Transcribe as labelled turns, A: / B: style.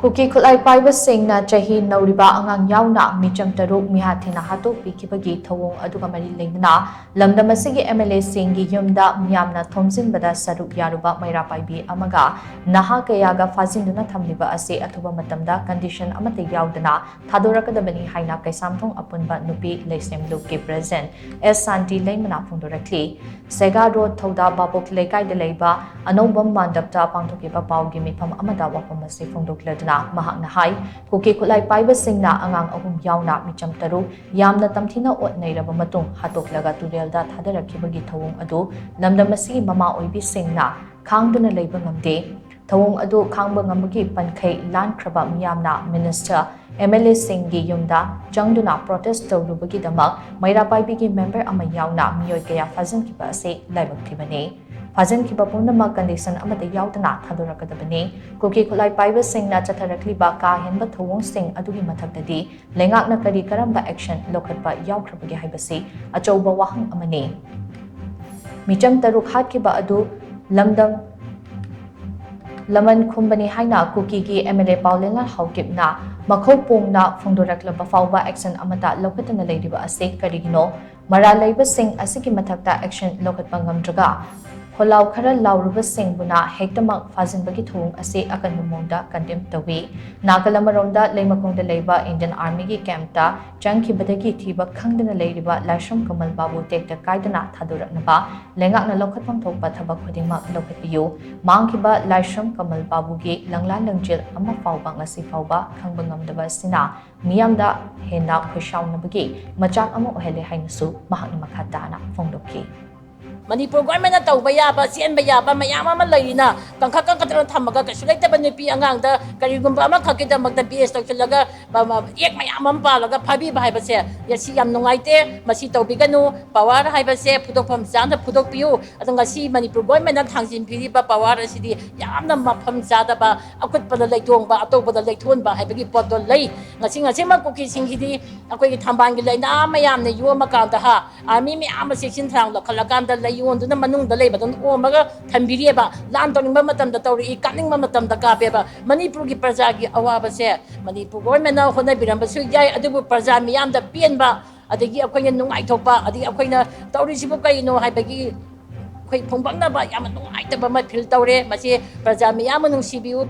A: Kuki khutlai paiba singna chahi nouriba angang yaona meecham Saruk meehat thina hatokpikhiba thouong aduga leinana lamdam asigi MLA singi yumda Meeyamna thomjinbada Saruk yaruba meira paibi amaga naha kayaga Phajinduna Thamliba ase athuba matamda condition Amatta Yaodana Thadorakkadabani haina kaisamthong apunba nupi leisemlukki President S Shanti Leima phongdorakli Sega Road Thouda Babok Lekai de Leiba anobam mandapta pangthokkiba paugi mifam amada wafam ase phongdokladuna mahakna hai Kuki khutlai paiba singna angang ahum yaona meecham Saruk yamna tamthina otnairaba matung hatoklaga turelda thadarakkhibagi thouong adu lamdam asigi mama oibi singna khangduna leiba ngamde thouong adu khangba ngamagi pankhai lankraba Meeyamna Minister MLA singi yumda jangduna protest tawrubagi damak meira paibigi member ama yaona miyoi kaya phajinkiba ase laibaktibani Phajinkiba punama condition Amatta Yaodana Thadorakkadabani Kuki khutlai paiba singna chatharakliba ka henba thouong sing adugi mathaktadi lengakna kari karamba action lokhatpa yaukhrabagi haibasi achouba wahang amani meecham Saruk hatkiba adu lamdam laman khumbani haina Kuki gi MLA Paulina haukipna makhau pongna phongdoraklaba fawba action amata lokhatana leiriba ase karigino mara leiba sing asigi mathakta action lokhatpa ngamdraga Holau khara lauruba singbuna hektamak phajinbagi thouong ase akanba mongda condemn tawi Nagalamaronda leimakongda leiba Indian Army gi campta changkhibadagi thiba khangdana leiriba laisham kamal babu tekta kaidana thadoraknaba lengakna lokhatpang thokpa thabak khudingmak lokhatpiyu mangkhiba laisham kamal babu gi langla langjil ama fawba ngasi fawba khangba ngamdaba sina Meeyamda hena khoshaunabagi machak ama ohele hainasu mahakna makhatana phongdokki
B: Manipur government na tawba yaba sienba yaba mayam ama leinana kangkak thamaga kasu leitaba nupi angangda karigumba ama khakidamagda BS tawchalaga ek mayam ama palaga paibi haibase yasi yam nungaite masi tawbiganu power haibase phudokpham janda phudokpiu adanga si Manipur government na thangjinpiriba power asidi yamna mafam jadaba akutpada leitongba atokpada leithonba haibagi potdo lei ngasi ma Kuki singhidi akoi thambangi leina mayamne yoma kanda ha army me ama section thrang lakhalakanda yonduna manungda leibadon omaga thambirieba lan toningba matamda tawri kaningba matamda kapeba Manipurgi prajagi awabase Manipur government na honabiramba su yai adubu praja miyamda pienba adagi akoina nungaithokpa adagi akoina tawrisibu kaino haibagi khoi phongbangna ba yam nungaitaba ma feel tawre masi praja miyam nungsibiu